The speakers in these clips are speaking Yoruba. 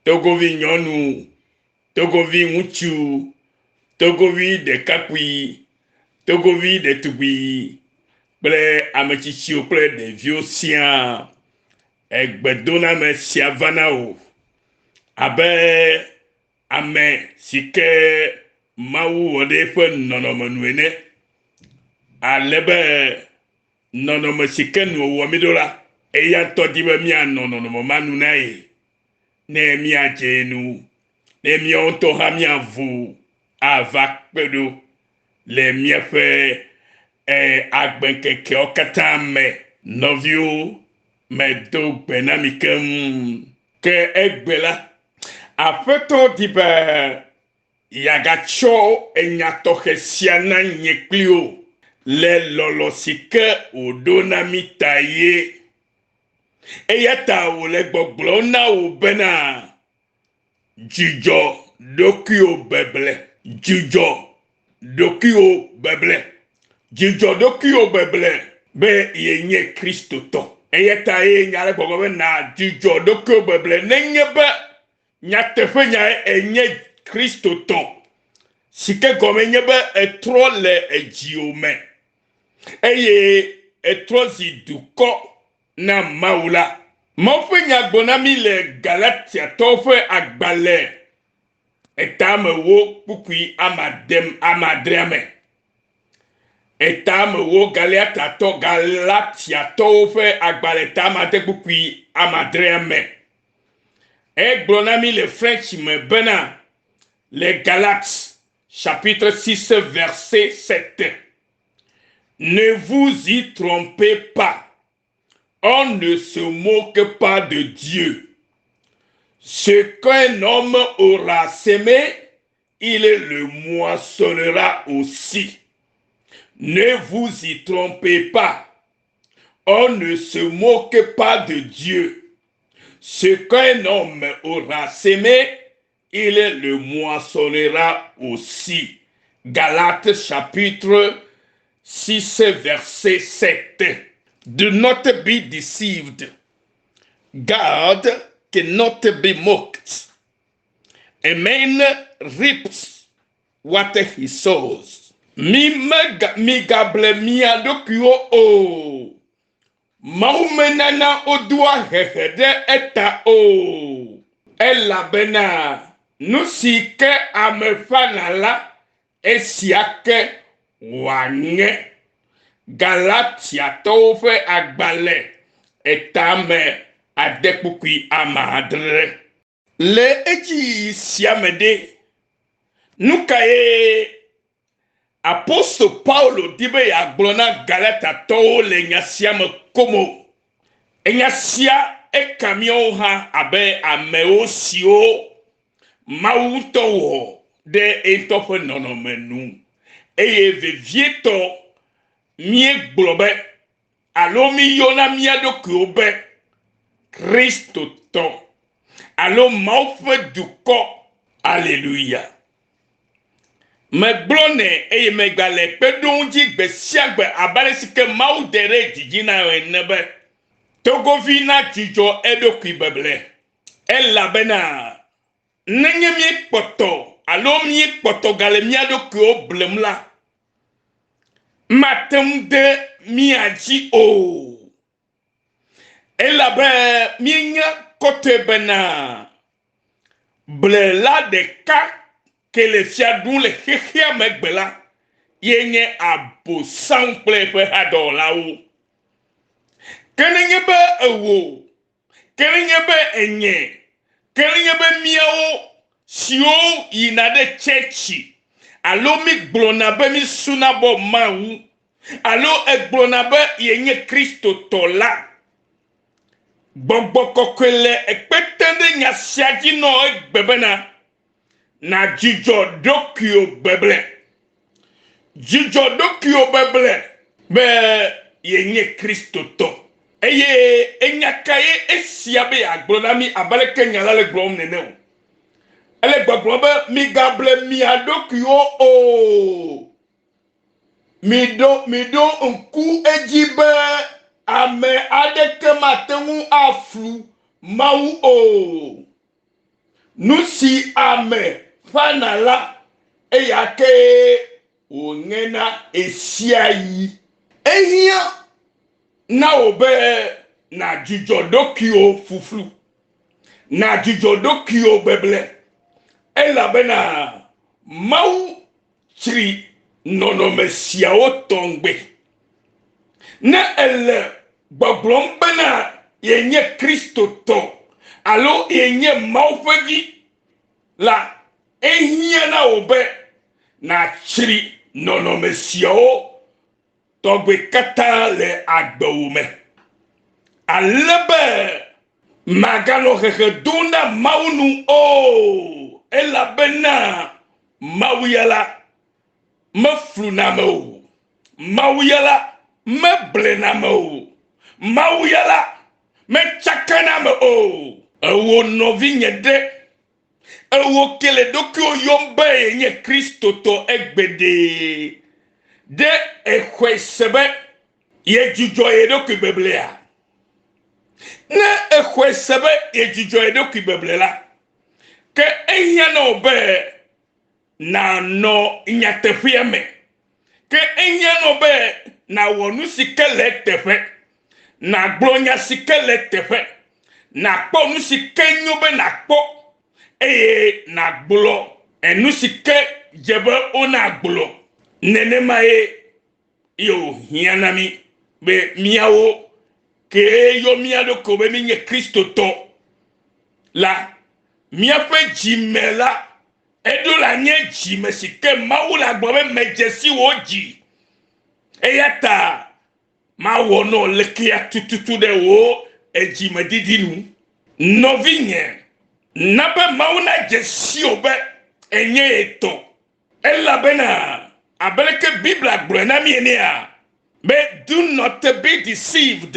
togovi nyɔnu, togovi ŋutsu, togovi ɖekakpui, togovi ɖetugbui, kple ametsitsiwo kple ɖeviwo siaa. Egbedoname sia va na wo abe ame si ke Mawu wɔ ɖe eƒe nɔnɔme nu ene. Ale be nɔnɔme si ke nu wɔ mi ɖo la, eya ŋutɔ di be mianɔ nɔnɔme ma nu na ye. Ne miadze nu, ne miawo ŋutɔ hã miavu ava kpe ɖo le miaƒe agbekekewo katã me. Nɔviwo medo gbe na mi ke egbe la, Aƒetɔ di be yagatsɔ enya tɔxɛ sia na nye kpli wo le lɔlɔ si ke wòɖo na mi ta ye. Eya ta wòle gbɔgblɔ na wo bena dzudzɔ ɖokuiwo beble, dzudzɔ ɖokuiwo beble, dzudzɔ ɖokuiwo beble be yenye kristotɔ. Eya ta ye nya le gbɔgblɔ be na dzudzɔ ɖokuiwo beble nenye be nyateƒe nya enye kristotɔ, si ke gɔme nye be etrɔ le edziwo me eye etrɔ zi dukɔ na Mawu la. Mawu ƒe nya gblɔ na mi le Galatiatɔwo ƒe agbalẽ etamewo kpukpui amadrea me. Etamewo Galatiatɔwo ƒe agbalẽ tamade kpukpui amadrea me. Egblɔ na mi le French me bena le Galates chapitre 6 verset 7. Ne vous y trompez pas. On ne se moque pas de Dieu. Ce qu'un homme aura semé, il le moissonnera aussi. Ne vous y trompez pas. On ne se moque pas de Dieu. Ce qu'un homme aura semé, il le moissonnera aussi. Galates chapitre 6 verset 7. Do not be deceived. God cannot be mocked. A man reaps what he sows. Mi gable mia dokuo o. Maumenana odua hehede eta o. Elabena nusike amefanala esiake wanye. Galatiatɔwo ƒe agbalẽ etame adekpukui amadre. Le edzi sia me ɖe, nu ka ye apostol Paulo di be yagblɔ na Galatiatɔwo le nya sia me komo. Enya sia eka miawo hã abe amewo siwo Mawu ŋutɔ wɔ ɖe etɔ ƒe nɔnɔme nu. Eye vevietɔ míegblɔ be alo miyɔna mía ɖokuiwo be kristotɔ alo Mawu ƒe dukɔ. Aleluya. Megblɔ nɛ eye megale kpe ɖo dzi gbe sia gbe abe si ke Mawu de ɖe dzidzi na ene be togovi na dzudzɔ eɖokui beble. Elabena nenye míekpɔtɔ alo míekpɔtɔ gale mía ɖokuiwo blem la, matem de mia dzi o. Elabe mienya kote bena blela ɖeka ke le fia ɖum le xexea megbe la yenye abosam kple eƒe haɖɔlawo. Ke nenye be ewo, ke nenye be enye, ke nenye be miawo siwo yina ɖe tsetsi alo mi gblɔna be mi suna bɔ Mawu alo egblɔna be yenye kristotɔ la, gbɔgbɔ kɔkɔe le ekpete ɖe nya sia dzi nɔ egbe bena na dzudzɔ ɖokuiwo beble. Dzudzɔ ɖokuiwo beble be yenye kristotɔ. Eye enya ka ye esia be agblɔ na mi abaleke nya la le gblɔm nene o. Ele gbɔgblɔ be migable mia ɖokuiwo o. Miɖo ŋku edzi be ame aɖeke mate ŋu aflu Mawu o. nous si ame fanala eyake ongena esiayi ehia na obe na jujodokio fuflu na jujodokio beble elabena mau chiri nonomesia otongbe na ele gbogbrom bena yenye Kristo to alo yenye maufegi la ehia na obe na chiri nonomesia o togbe kata le agboume alebe magalo duna maunu o elabena mawiyala maflunamo mawiyala meblenamo mawiyala mechakanamo o ewo novinye de ewo kele dokio yombe nye Kristo to egbede de ekwesebe ye jujo edoki beblea na ekwesebe ye jujo edoki beblela ke ehia na obe na no nyatefieme ke ehia na obe na wonu sikele tefe na glonya sikele tefe na kpo nu sikenyo be na kpo na gbulo enu sike jebe ona gbulo nenemaye yo hianami be miawo ke yo miado ko be minye Kristo to la miafe jimela edola nye jime sike maula gbobe mejesi woji eyata ma wono lekia tututu de wo ejime didinu novinye nabe mauna jesi obe enye eto elabena abeleke Bibla brena mienia. But do not be deceived.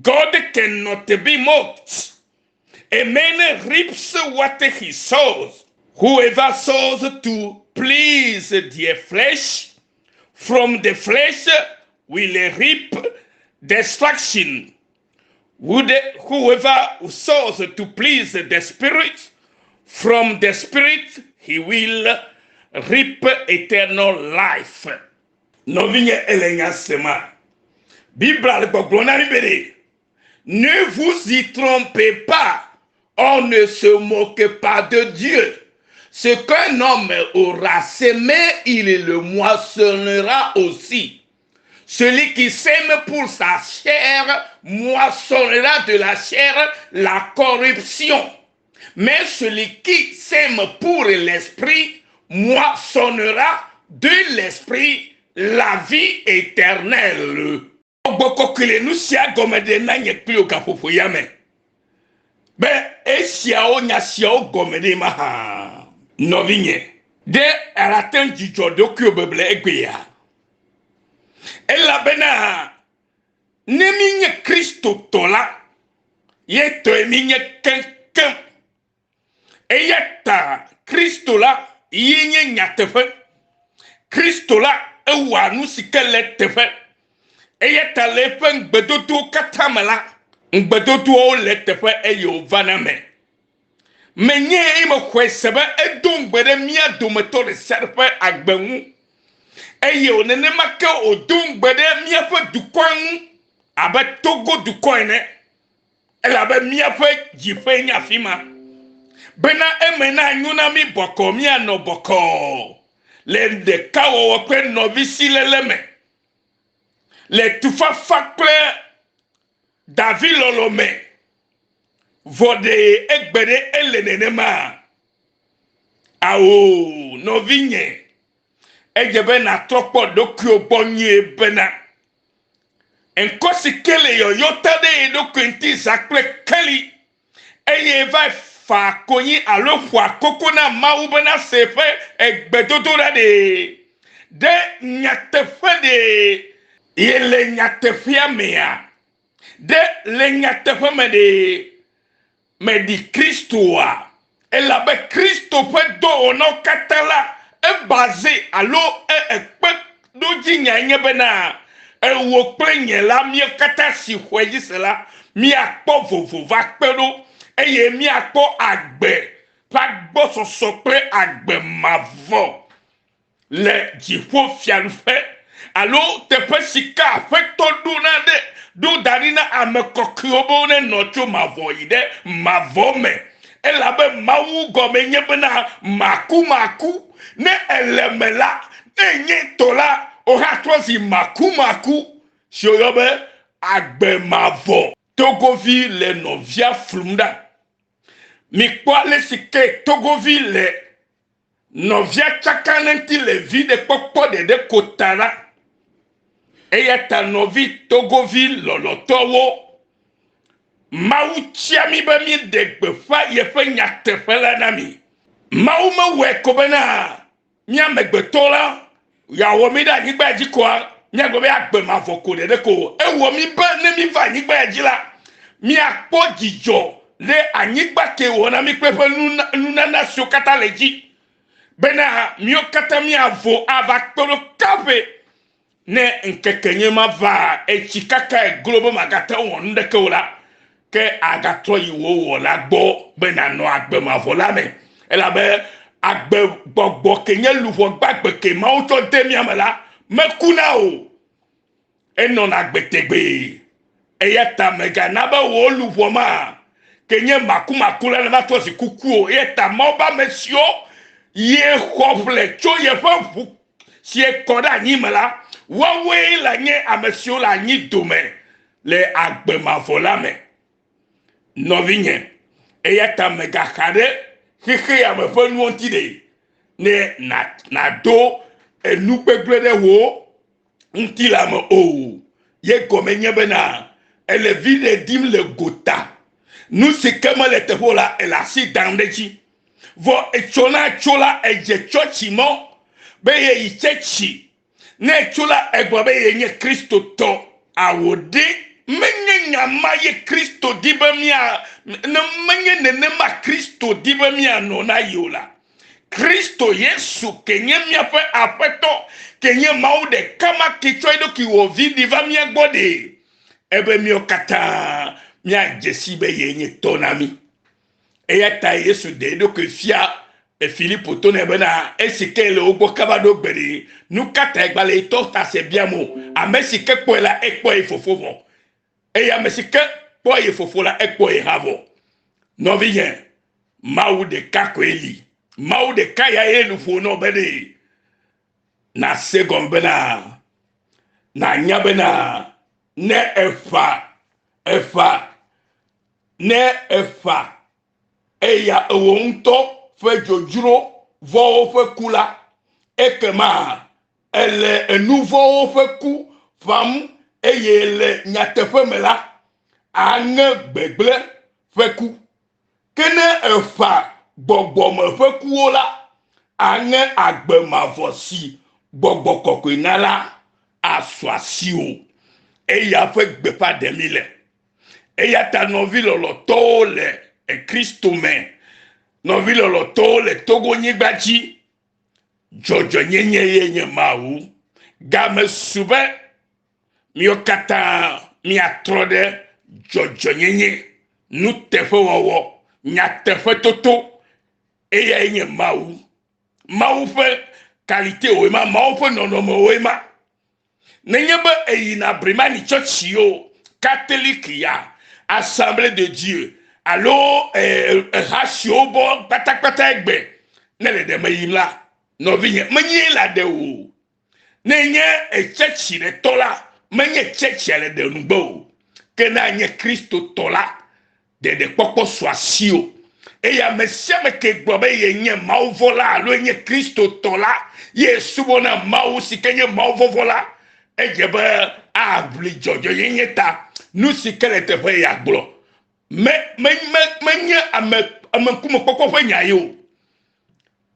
God cannot be mocked. A man reaps what he sows. Whoever sows to please the flesh, from the flesh will reap destruction. Whoever sows to please the Spirit, from the Spirit he will reap eternal life. Novigne elenya sema. Bible le gbogbona ni bede. Ne vous y trompez pas. On ne se moque pas de Dieu. Ce qu'un homme aura semé, il le moissonnera aussi. Celui qui sème pour sa chair moissonnera de la chair la corruption. Mais celui qui sème pour l'esprit moissonnera de l'esprit la vie éternelle. Bokokile nous sia gomede na nyekpio kapofo yame. Be esia o nyasia o gomede ma novinye. De araten jijodokio beble egbeya. Ela bena neminye Kristo tola yeto eminye kenken. Eyata Kristo la yenye nyatefe. Kristo la ewa nu sikele tefe. Eyata lefe ngbedodo katamela ngbedodo o le tefe eyo vaname. Menye imo kwesebe edon gbede mia dometo de serfe agbenwu. Eyo nene make odon gbede mia fe dukwan abe Togo dukwan ne. Ela be mia fe jife nya fima. Bena emena nyuna mi boko mia no boko. Le de kawo wakwe novisi leleme. Le tufa fakple David lolome. Vode ekbede elenenema. Awo novinye. Ejebe na trokpo dokyo bonye bena. Enkosi kele yo yotade edokwenti zakple keli. Eye va fa konyi alo fwa kokona maubena sefe egbedodo da de nyatefe de yele nyatefia mea de le nyatefe me di Kristoa elabe Kristo pe do ono katala e basé alo ekpe doji nyanye bena wo prenye la mi kata si hweji sela mi akpo vovo va pedo eye mi akpo agbe pa agbɔsɔsɔ kple agbemavɔ le dziƒo fialuƒe alo teƒe si ke aƒetɔ ɖo na ɖe ɖo da ɖi na ame kɔkɔewo be wonenɔ tso mavɔ yi ɖe mavɔ me elabe mawu gɔme nye bena makumaku ne ele me la ne nye tɔ la wohatrɔ zi makumaku si woyɔ be agbemavɔ. Togovi le nɔvia flum ɖa mikpɔ ale si ke togovi le nɔvia tsaka ne ŋuti le vi ɖe kpɔkpɔ ɖeɖe kota la eya ta nɔvi togovi lɔlɔtɔwo Mawu tia mi be mi de gbeƒã yeƒe nyateƒe la na mi. Mawu mewɔe ko bena mia megbetɔ la yawɔ mi ɖe anyigba dzi koa miagblɔ be agbemavɔ ko ɖeɖe ko ewɔ mi be ne mi va anyigba dzi la miakpɔ dzidzɔ le anyigba ke wɔna mi kple ƒe nunana siwo katã le dzi bena miwo katã miavo ava kpe ɖo kaƒe ne ŋkeke nye ma va etsi kaka eglo be magate wɔ nu ɖeke o la ke agatrɔ yi wo wɔ la gbɔ be nanɔ agbemavɔ la me elabe agbegbɔgbɔ ke nye luʋɔ gbagbe ke Mawu tsɔ de mia me la mekuna o enɔna gbetegbe eya ta megana be wo luʋɔ ma ke nye makumaku la va trɔ zi kuku o eya ta Mawu be ame siwo ye xɔ ƒle tso yeƒe ʋu si kɔ ɖe anyi me la woawoe la nye ame siwo le anyi dome le agbemavɔ la me. Nɔvinye eya ta megaxa ɖe xexe ya me ƒe nuwo ŋuti ɖe ne nado enu gbegblẽ ɖe wo ŋuti la me o ye gɔme nye bena ele vi ɖe dim le gota nu si ke mele teƒe la ele asi dam ɖe dzi vɔ etso na tso la edze tsɔtsi mɔ be ye yi tsetsi ne etso la egblɔ be ye nye kristotɔ awo ɖe menye nyama ye Kristo di be mia ne menye nenema Kristo di be mia no na yi o la Kristo Yesu ke nye miaƒe aƒetɔ ke nye Mawu ɖeka ma ke tsɔ eɖokui wɔ vi ɖi va mia gbɔ ɖe ebe miawo katã mia dzesi be ye nye tɔ na mi eya ta Yesu de eɖokui fia Filipo to ne bena esi ke le wo gbɔ kaba ɖo gbe ɖi nu katã egbalẽ tɔ ta se bia mo ame si ke kpɔe la ekpɔe yi fofo vɔ eye ame si ke kpɔ ye fofo la ekpɔ ye hã vɔ nɔvinye Mawu ɖeka koe li Mawu ɖeka ya ye luƒo nɔ be ɖe na se gɔm bena na nya bena ne efa eya ewo ŋutɔ ƒe dzodzro vɔwo ƒe ku la ekema ele enuvɔwo ƒe ku fam eye le nyateƒe me la aŋe gbegblẽ ƒe ku ke ne efa gbɔgbɔme ƒe kuwo la aŋe agbemavɔ si gbɔgbɔ kɔkɔe na la asɔ asi o eya ƒe gbeƒã ɖe mi le eya ta nɔvi lɔlɔtɔwo le Kristo me nɔvi lɔlɔtɔwo le Togonyigba dzi dzɔdzɔnyenye ye nye Mawu game su be miwo katã miatrɔ ɖe dzɔdzɔnyenye nuteƒewɔwɔ nyateƒe toto eya nye Mawu ƒe qualité woe ma Mawu ƒe nɔnɔme woe ma nenye be eyina brimani tsɔtsiwo catholique ya assemblée de Dieu alo hasiwo bɔ kpatakpata egbe ne le ɖe me yim la nɔvinye menye la ɖe o ne nye etsetsi ɖe tɔ la menye tsetsia le ɖe nugbe o ke na nye Kristo tɔ la ɖeɖe kpɔkpɔ sɔ asi o eye ame sia me ke gblɔ be ye nye Mawuvɔ la alo nye Kristo tɔ la ye subɔna Mawu si ke nye Mawuvɔvɔ la edze be aʋli dzɔdzɔnyenye ta nu si ke le teƒe ya gblɔ menye ame ŋkume kpɔkpɔ ƒe nya ye o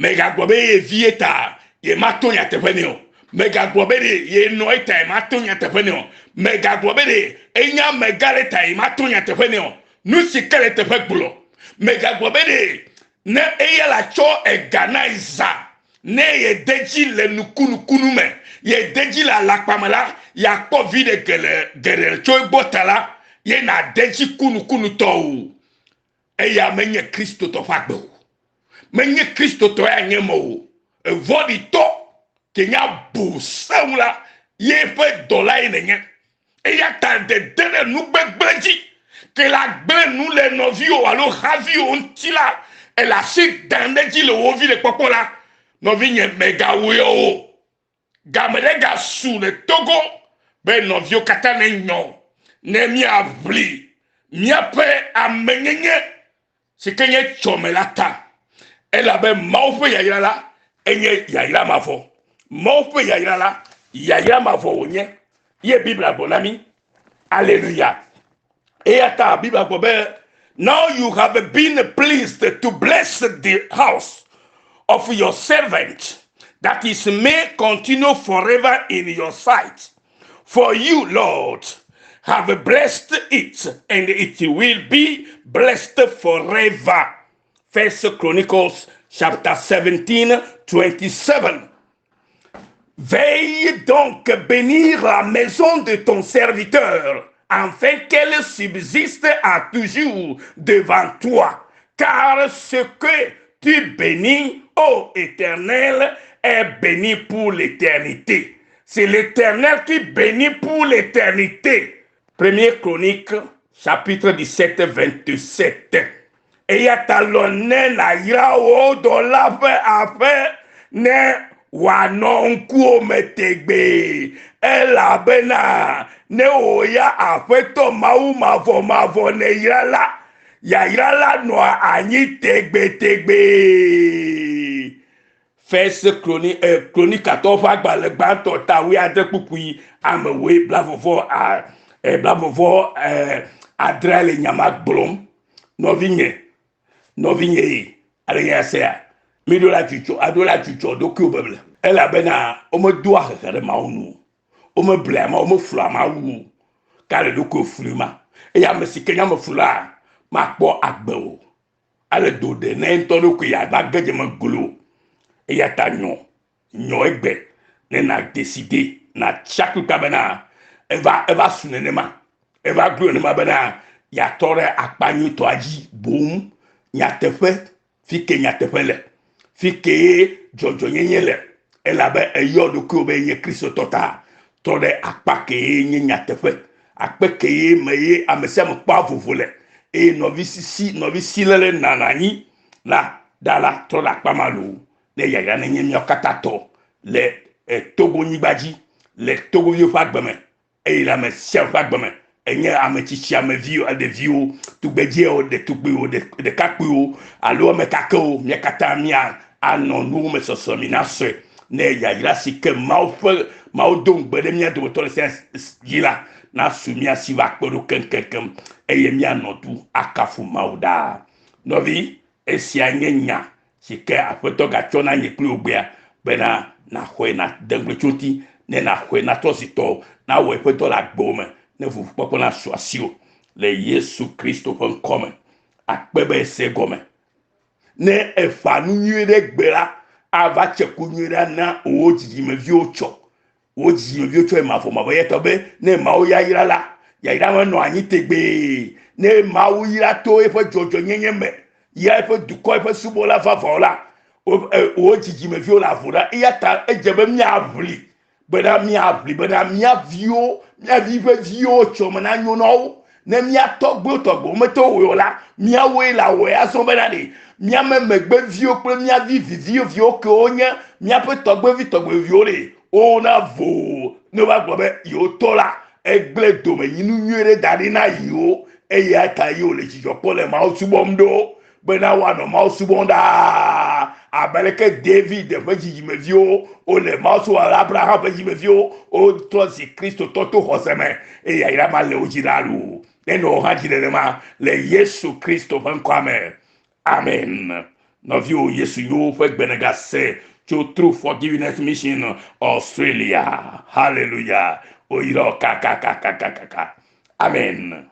megagblɔ be ye vie ta ye mato nyateƒe ne o megagblɔ be ɖe ye nɔ eta ye mato nyateƒe ne o megagblɔ be ɖe enya mega le ta ye mato nyateƒe ne o nu si ke le teƒe gblɔ megagblɔ be ɖe ne eya la tsɔ ega na iza ne ye de dzi le nukunukunu me ye de dzi le alakpa me la yakpɔ vi ɖe geɖe tso egbɔ ta la ye na de dzi kunukunutɔ o eya menye Kristo tɔ ƒe agbe o menye Kristo to ya nyemo e vodi to kenya bu saula ye fe dola yenye e ya ta de dene nu gbegbeji que la gbe nu le novio alo ravi ontila e la sik dandeji le ovi le popola novi nye mega wo gamede ga su le Togo be novio kata ne nyo ne mi avli mi ape amenyenye se kenye chomelata ela be maufe ya yala enye ya yala mafo maufe ya yala mafo onye ye Bible bonami alléluia et ata Bible bobe now you have been pleased to bless the house of your servant, that is may continue forever in your sight. For you, Lord, have blessed it, and it will be blessed forever. First Chronicles chapter 17, 27. Veille donc bénir la maison de ton serviteur, afin qu'elle subsiste à toujours devant toi. Car ce que tu bénis, ô Éternel, est béni pour l'éternité. C'est l'Éternel qui bénit pour l'éternité. Première Chronique, chapitre 17, 27. Et y a talonné la yao dans la affaire ne wanonku metegbe. Elle a bena ne oya afeto mavo ne yala. Yairala no anyi tegbe. First Chronique 14 agba gbanto tawi adepukui amewe blavovo adrele nyama blom novinye alenya sea midola chucho doku beble ela bena o me do akere ma onu o me blema o me flama wu kale doku fluma e ya me sikenya me fula makpo agbewo ale do de na ntonu ku ya ba geje magulu e ya ta nyo egbe ne na décider na chaque kabana eva sunenema eva glonema bana ya tore akpanyu to aji boom nya tefe fike nya tefe le fike jojo nyenye le elabe eyodo ku be ye Kristo tota tore akpake nya tefe akpeke meye amesem pa vovole et novisi lele nanani la dala to la pamalo le yaya nenye mi okatato le Togo nyibaji le Togo yo fagbeme et la me chef fagbeme enye amechichi amevio de vio tugbeje o de tugbe o de kakpo alo me kakao mi kata mi anonu me sosomina se ne yaya sike maudongbe de mi do to se yila na sumia siva kporo kenkenkem eye mi anotu akafu mauda novi esia nyenya sike afeto gachona nyekli ogbea bena na hwe na dengwechoti ne na hwe na tosito na we feto la gbome ne fu popo na soasio le Yesu Kristo fon come akpebe se gome ne efanu nyire gbera ava chekunyira na ojiji mevi ocho oji obi ocho ma fo ma boye tobe ne ma o ya ira no anyi tegbe ne ma o ira to e fo jojo nyenye me ya e fo duko e fo subola fa fola oji me vi la fura e ya ta ejebe mi avli bena mi avio mi avive vio ocho me na nyo no ne mi atogbo me to wo la mi awe la we aso bena de mi amegbe vio pe mi avivi vio ke onya mi apetogbo vio le ona vo no ba gbe yo tola egble do me yinu nyere dani na yo eya ta yo le jijo pole ma osubomdo bena wa no ma osubonda abeleke David de viji me vio o le ma so Abraham viji me vio o trosi Kristo toto hoseme eya ira ma le ojiralu eno hajire ma le Yesu Kristo van kwame amen no vio Yesu yo fe gbenegase to True Forgiveness Mission Australia. Hallelujah. Oiro kaka. Amen.